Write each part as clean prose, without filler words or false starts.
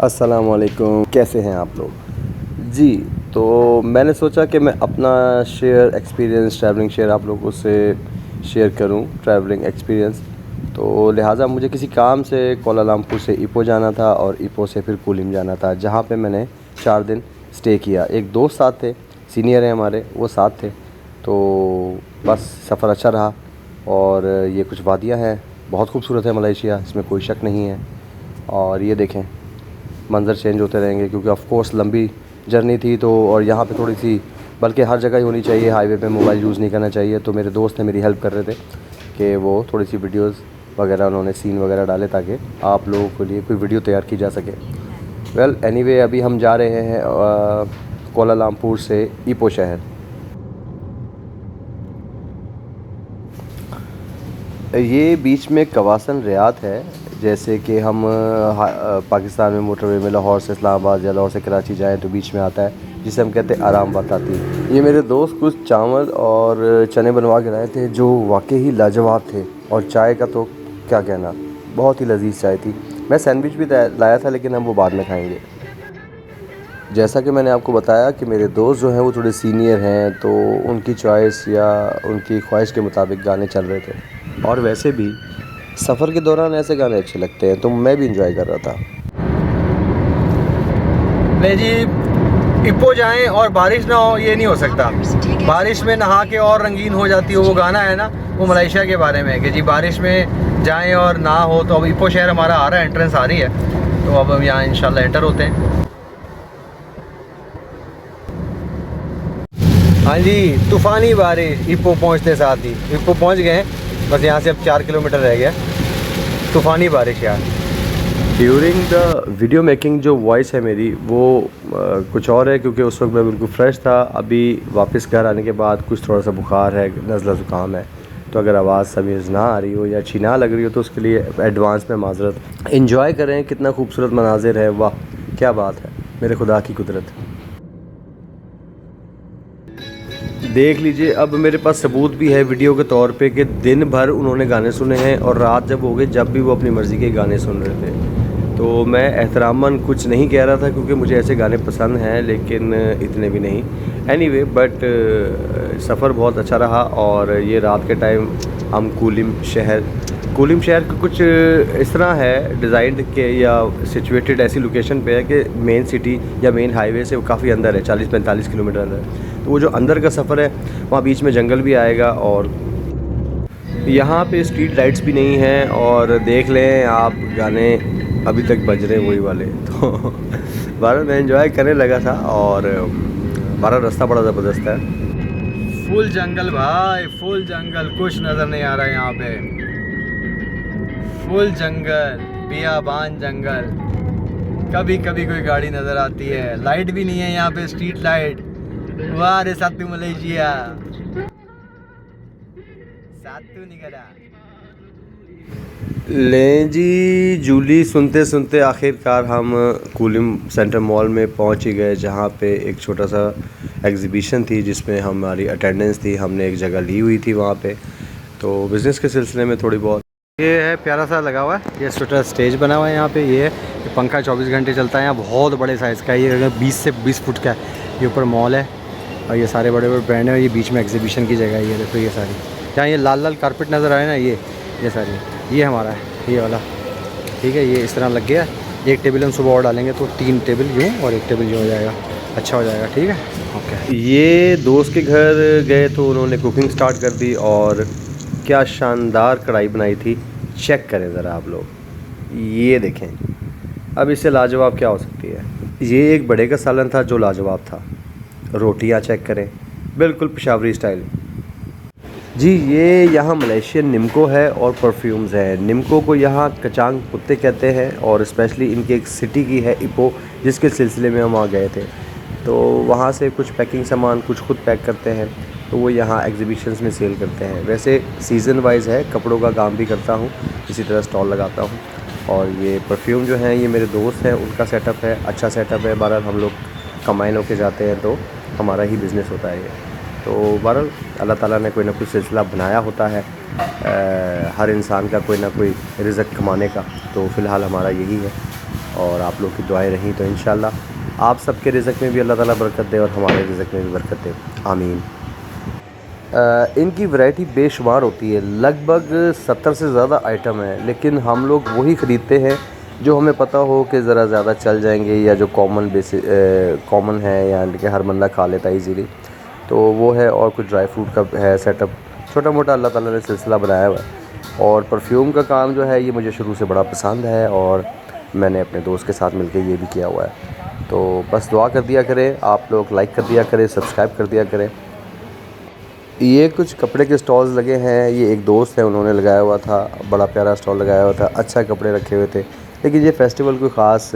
अस्सलाम वालेकुम, कैसे हैं आप लोग? जी, तो मैंने सोचा कि मैं अपना एक्सपीरियंस ट्रैवलिंग आप लोगों से शेयर करूं, ट्रैवलिंग एक्सपीरियंस। तो लिहाजा मुझे किसी काम से कोलालमपुर से इपो जाना था और इपो से फिर कुलिम जाना था, जहां पे मैंने 4 दिन स्टे किया। एक दोस्त साथ थे, सीनियर हैं हमारे, वो साथ थे। तो बस सफ़र अच्छा रहा। और ये कुछ वादियाँ हैं, बहुत खूबसूरत है मलेशिया, इसमें कोई शक नहीं है। और ये देखें, मंज़र चेंज होते रहेंगे क्योंकि ऑफ़ कोर्स लंबी जर्नी थी। तो और यहाँ पे थोड़ी सी, बल्कि हर जगह ही होनी चाहिए, हाईवे पे मोबाइल यूज़ नहीं करना चाहिए। तो मेरे दोस्त ने मेरी हेल्प कर रहे थे कि वो थोड़ी सी वीडियोस वगैरह, उन्होंने सीन वगैरह डाले ताकि आप लोगों के लिए कोई वीडियो तैयार की जा सके। वेल एनीवे, अभी हम जा रहे हैं कोलालमपुर से इपो शहर। ये बीच में कवासन रियाद है। जैसे कि हम पाकिस्तान में मोटरवे में लाहौर से इस्लामाबाद या लाहौर से कराची जाएं तो बीच में आता है, जिसे हम कहते हैं आराम बताती। ये मेरे दोस्त कुछ चावल और चने बनवा के लाए थे जो वाकई ही लाजवाब थे। और चाय का तो क्या कहना, बहुत ही लजीज चाय थी। मैं सैंडविच भी लाया था, लेकिन हम वो बाद में खाएंगे। जैसा कि मैंने आपको बताया कि मेरे दोस्त जो हैं वो थोड़े सीनियर हैं, तो उनकी चॉइस या उनकी ख्वाहिश के मुताबिक गाने चल रहे थे। और वैसे भी सफ़र के दौरान ऐसे गाने अच्छे लगते हैं, तो मैं भी इंजॉय कर रहा था। नहीं जी, इपो जाएं और बारिश ना हो, ये नहीं हो सकता। बारिश में नहा के और रंगीन हो जाती हो। वो गाना है ना, वो मलेशिया के बारे में है कि जी बारिश में जाएं और ना हो। तो अब इपो शहर हमारा आ रहा है, एंट्रेंस आ रही है। तो अब हम यहाँ इंशाल्लाह एंटर होते हैं। हाँ जी, तूफ़ानी बारिश इपो पहुँचते साथ ही। इपो पहुँच गए हैं, बस यहाँ से अब 4 किलोमीटर रह गया। तूफ़ानी बारिश यार। ड्यूरिंग द वीडियो मेकिंग जो वॉइस है मेरी, वो कुछ और है, क्योंकि उस वक्त मैं बिल्कुल फ्रेश था। अभी वापस घर आने के बाद कुछ थोड़ा सा बुखार है, नज़ला ज़ुकाम है। तो अगर आवाज़ समीज़ ना आ रही हो या अच्छी ना लग रही हो तो उसके लिए एडवांस में माजरत। इंजॉय करें, कितना खूबसूरत मनाजिर है, वाह क्या बात है, मेरे खुदा की कुदरत। देख लीजिए, अब मेरे पास सबूत भी है वीडियो के तौर पे कि दिन भर उन्होंने गाने सुने हैं और रात जब हो गई, जब भी वो अपनी मर्ज़ी के गाने सुन रहे थे। तो मैं एहतरामन कुछ नहीं कह रहा था क्योंकि मुझे ऐसे गाने पसंद हैं, लेकिन इतने भी नहीं। एनीवे, बट सफ़र बहुत अच्छा रहा। और ये रात के टाइम हम कुलिम शहर का कुछ इस तरह है डिज़ाइन के या सिचुएटेड ऐसी लोकेशन पे है कि मेन सिटी या मेन हाईवे से काफ़ी अंदर है, 40-45 किलोमीटर अंदर। तो वो जो अंदर का सफ़र है, वहाँ बीच में जंगल भी आएगा। और यहाँ पे स्ट्रीट लाइट्स भी नहीं हैं। और देख लें आप, गाने अभी तक बज रहे हैं वही वाले। तो बारह मैं एंजॉय करने लगा था। और बारह रास्ता बड़ा ज़बरदस्त है। फुल जंगल भाई, फुल जंगल, कुछ नज़र नहीं आ रहा है यहाँ पे। फुल जंगल, बियाबान जंगल। कभी कभी कोई गाड़ी नज़र आती है। लाइट भी नहीं है यहाँ पे, स्ट्रीट लाइट। वाह रे सातू मलेशिया, सातू निकला। लें जी, जूली सुनते सुनते आखिरकार हम कुलिम सेंटर मॉल में पहुंच ही गए, जहां पे एक छोटा सा एग्ज़िबिशन थी जिसमें हमारी अटेंडेंस थी। हमने एक जगह ली हुई थी वहां पे, तो बिज़नेस के सिलसिले में थोड़ी बहुत। ये है प्यारा सा लगा हुआ है, ये छोटा स्टेज बना हुआ है यहाँ पे। ये पंखा 24 घंटे चलता है यहाँ, बहुत बड़े साइज़ का है ये, 20 से 20 फुट का है। ये ऊपर मॉल है और ये सारे बड़े बड़े ब्रांड हैं। ये बीच में एग्जीबिशन की जगह है। ये देखो, ये सारी जहाँ ये लाल लाल कारपेट नज़र आए ना, ये सारी, ये हमारा है, ये वाला। ठीक है, ये इस तरह लग गया। एक टेबल हम सुबह और डालेंगे तो 3 टेबल यूँ और 1 टेबल यूँ हो जाएगा, अच्छा हो जाएगा। ठीक है, ओके। ये दोस्त के घर गए तो उन्होंने कुकिंग स्टार्ट कर दी, और क्या शानदार कढ़ाई बनाई थी। चेक करें ज़रा आप लोग, ये देखें। अब इससे लाजवाब क्या हो सकती है। ये एक बड़े का सालन था जो लाजवाब था। रोटियां चेक करें, बिल्कुल पेशावरी स्टाइल। जी, ये यहाँ मलेशियन निम्को है और परफ्यूम्स है। निम्को को यहाँ कचांग कुत्ते कहते हैं, और स्पेशली इनकी एक सिटी की है इपो, जिसके सिलसिले में हम वहाँ गए थे। तो वहाँ से कुछ पैकिंग सामान कुछ खुद पैक करते हैं, तो वो यहाँ एग्जीबिशंस में सेल करते हैं। वैसे सीज़न वाइज है, कपड़ों का काम भी करता हूँ, इसी तरह स्टॉल लगाता हूँ। और ये परफ्यूम जो हैं, ये मेरे दोस्त हैं, उनका सेटअप है, अच्छा सेटअप है। बहरहाल हम लोग कमाइन होके जाते हैं तो हमारा ही बिज़नेस होता है ये। तो बहरहाल अल्लाह ताला ने कोई ना कोई सिलसिला बनाया होता है हर इंसान का, कोई ना कोई रिज़्क़ कमाने का। तो फ़िलहाल हमारा यही है। और आप लोग की दुआएं रहीं तो इंशाल्लाह आप सबके रिज़्क़ में भी अल्लाह ताला बरकत दे और हमारे रिज़्क़ में भी बरकत दे, आमीन। इनकी वैरायटी बेशुमार होती है, लगभग 70 से ज़्यादा आइटम है, लेकिन हम लोग वही ख़रीदते हैं जो हमें पता हो कि ज़रा ज़्यादा चल जाएंगे या जो कॉमन है यानी कि हर बंदा खा लेता है इजीली, तो वो है। और कुछ ड्राई फ्रूट का है सेटअप, छोटा मोटा अल्लाह ताला ने सिलसिला बनाया हुआ है। और परफ्यूम का काम जो है ये मुझे शुरू से बड़ा पसंद है और मैंने अपने दोस्त के साथ मिलकर ये भी किया हुआ है। तो बस दुआ कर दिया करें आप लोग, लाइक कर दिया करें, सब्सक्राइब कर दिया करें। ये कुछ कपड़े के स्टॉल्स लगे हैं, ये एक दोस्त है उन्होंने लगाया हुआ था, बड़ा प्यारा स्टॉल लगाया हुआ था, अच्छा कपड़े रखे हुए थे। लेकिन ये फेस्टिवल कोई ख़ास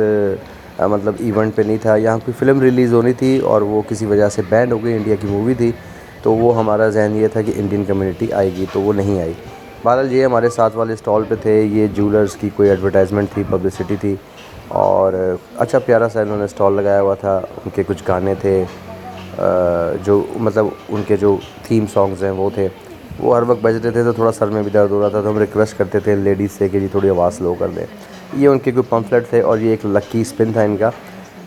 मतलब इवेंट पे नहीं था, यहाँ कोई फ़िल्म रिलीज़ होनी थी और वो किसी वजह से बैंड हो गई, इंडिया की मूवी थी, तो वो हमारा जहन ये था कि इंडियन कम्युनिटी आएगी, तो वो नहीं आई। बहरहाल ये हमारे साथ वाले स्टॉल पे थे, ये ज्वेलर्स की कोई एडवर्टाइजमेंट थी, पब्लिसिटी थी और अच्छा प्यारा सा इन्होंने स्टॉल लगाया हुआ था। उनके कुछ गाने थे जो मतलब उनके जो थीम सॉन्ग्स हैं वो थे, वो हर वक्त बजते थे, तो थोड़ा सर में भी दर्द हो रहा था, तो हम रिक्वेस्ट करते थे लेडीज़ से कि जी थोड़ी आवाज़ स्लो कर दें। ये उनके कोई पम्फलेट थे और ये एक लकी स्पिन था इनका,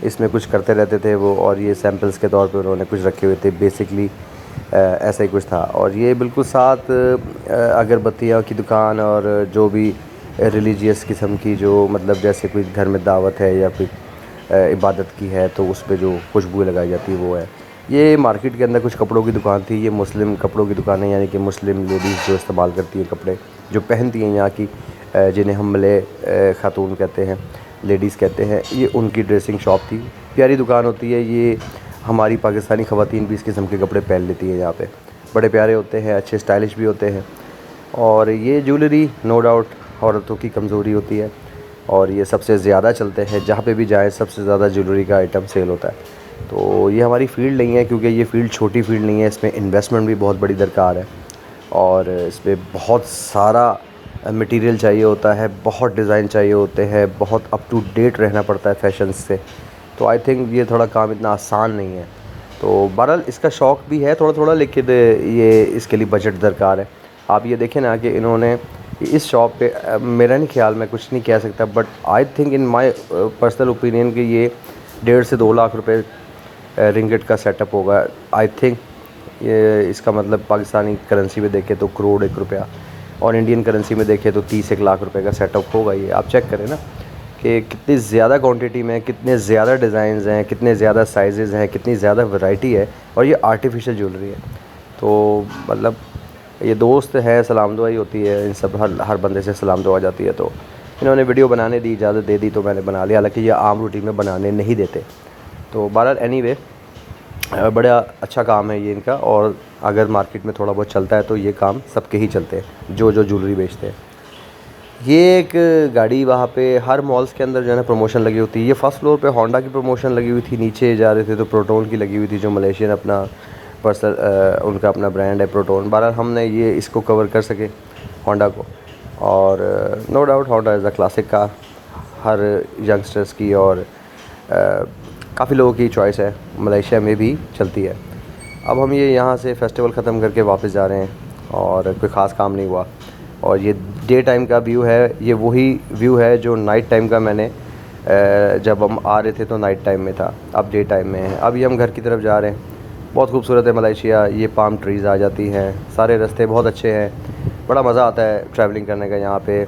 इसमें कुछ करते रहते थे वो, और ये सैम्पल्स के तौर पे उन्होंने कुछ रखे हुए थे, बेसिकली ऐसा ही कुछ था। और ये बिल्कुल साथ अगरबत्तियों की दुकान और जो भी रिलीजियस किस्म की जो मतलब जैसे कोई घर में दावत है या कोई इबादत की है तो उस पे जो खुशबू लगाई जाती है वो है। ये मार्केट के अंदर कुछ कपड़ों की दुकान थी, ये मुस्लिम कपड़ों की दुकान है, यानी कि मुस्लिम लेडीज़ जो इस्तेमाल करती हैं कपड़े जो पहनती हैं यहाँ की, जिन्हें हम मले ख़ातून कहते हैं, लेडीज़ कहते हैं, ये उनकी ड्रेसिंग शॉप थी। प्यारी दुकान होती है ये, हमारी पाकिस्तानी ख़वातीन भी इस किस्म के कपड़े पहन लेती हैं यहाँ पे, बड़े प्यारे होते हैं, अच्छे स्टाइलिश भी होते हैं। और ये ज्वेलरी नो डाउट औरतों की कमज़ोरी होती है और ये सबसे ज़्यादा चलते हैं, जहाँ पे भी जाए सबसे ज़्यादा ज्वेलरी का आइटम सेल होता है। तो ये हमारी फ़ील्ड नहीं है, क्योंकि ये फ़ील्ड छोटी फ़ील्ड नहीं है, इसमें इन्वेस्टमेंट भी बहुत बड़ी दरकार है और इसमें बहुत सारा मटेरियल चाहिए होता है, बहुत डिज़ाइन चाहिए होते हैं, बहुत अप टू डेट रहना पड़ता है फैशन से। तो आई थिंक ये थोड़ा काम इतना आसान नहीं है। तो बहरहाल इसका शौक़ भी है थोड़ा थोड़ा, लेकिन ये इसके लिए बजट दरकार है। आप ये देखें ना कि इन्होंने इस शॉप पे मेरा नहीं ख्याल, मैं कुछ नहीं कह सकता, but I think in my personal opinion कि ये 1.5 से 2 लाख रुपए रिंगिट का सेटअप होगा। आई थिंक ये इसका मतलब पाकिस्तानी करेंसी में देखें तो करोड़ 1 रुपया और इंडियन करेंसी में देखें तो 30-1 लाख रुपए का सेटअप होगा। ये आप चेक करें ना कि कितनी ज़्यादा क्वांटिटी में, कितने ज़्यादा डिज़ाइंस हैं, कितने ज़्यादा साइज़ हैं, कितनी ज़्यादा वैरायटी है और ये आर्टिफिशियल ज्वेलरी है। तो मतलब ये दोस्त है, सलाम दुआई होती है, इन सब हर बंदे से सलाम दुआ जाती है। तो इन्होंने वीडियो बनाने दी, इजाज़त दे दी तो मैंने बना लिया, हालांकि ये आम रूटीन में बनाने नहीं देते। तो बहरहाल एनीवे बड़ा अच्छा काम है ये इनका, और अगर मार्केट में थोड़ा बहुत चलता है तो ये काम सबके ही चलते हैं जो ज्वेलरी बेचते हैं। ये एक गाड़ी वहाँ पे हर मॉल्स के अंदर जो है ना प्रमोशन लगी होती है। ये फर्स्ट फ्लोर पे होंडा की प्रमोशन लगी हुई थी, नीचे जा रहे थे तो प्रोटोन की लगी हुई थी, जो मलेशियन अपना पर्सनल उनका अपना ब्रांड है प्रोटोन। बहरहाल हमने ये इसको कवर कर सके होंडा को, और no doubt Honda is a classic car, हर यंगस्टर्स की और काफ़ी लोगों की चॉइस है, मलेशिया में भी चलती है। अब हम ये यहाँ से फ़ेस्टिवल ख़त्म करके वापस जा रहे हैं और कोई ख़ास काम नहीं हुआ। और ये डे टाइम का व्यू है, ये वही व्यू है जो नाइट टाइम का मैंने जब हम आ रहे थे तो नाइट टाइम में था, अब डे टाइम में है। अब ये हम घर की तरफ जा रहे हैं। बहुत खूबसूरत है मलेशिया, ये पाम ट्रीज़ आ जाती हैं, सारे रास्ते बहुत अच्छे हैं, बड़ा मज़ा आता है ट्रैवलिंग करने का यहाँ पे।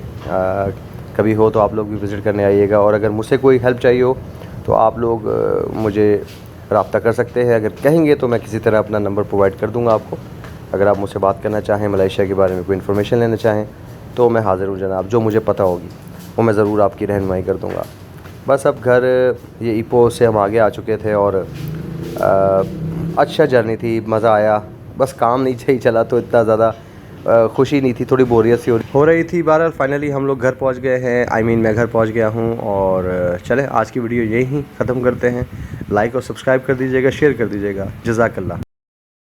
कभी हो तो आप लोग भी विज़िट करने आइएगा, और अगर मुझसे कोई हेल्प चाहिए हो तो आप लोग मुझे रब्ता कर सकते हैं। अगर कहेंगे तो मैं किसी तरह अपना नंबर प्रोवाइड कर दूँगा आपको। अगर आप मुझसे बात करना चाहें, मलेशिया के बारे में कोई इन्फॉर्मेशन लेना चाहें तो मैं हाज़िर हूँ जनाब, जो मुझे पता होगी वो मैं ज़रूर आपकी रहनुमाई कर दूँगा। बस अब घर ये ईपो से हम आगे आ चुके थे और अच्छा जर्नी थी, मज़ा आया। बस काम नहीं सही चला तो इतना ज़्यादा खुशी नहीं थी, थोड़ी बोरियत सी हो रही थी। बहरहाल फाइनली हम लोग घर पहुंच गए हैं, मैं घर पहुंच गया हूं। और चले आज की वीडियो यही ख़त्म करते हैं। लाइक और सब्सक्राइब कर दीजिएगा, शेयर कर दीजिएगा। जज़ाकल्लाह।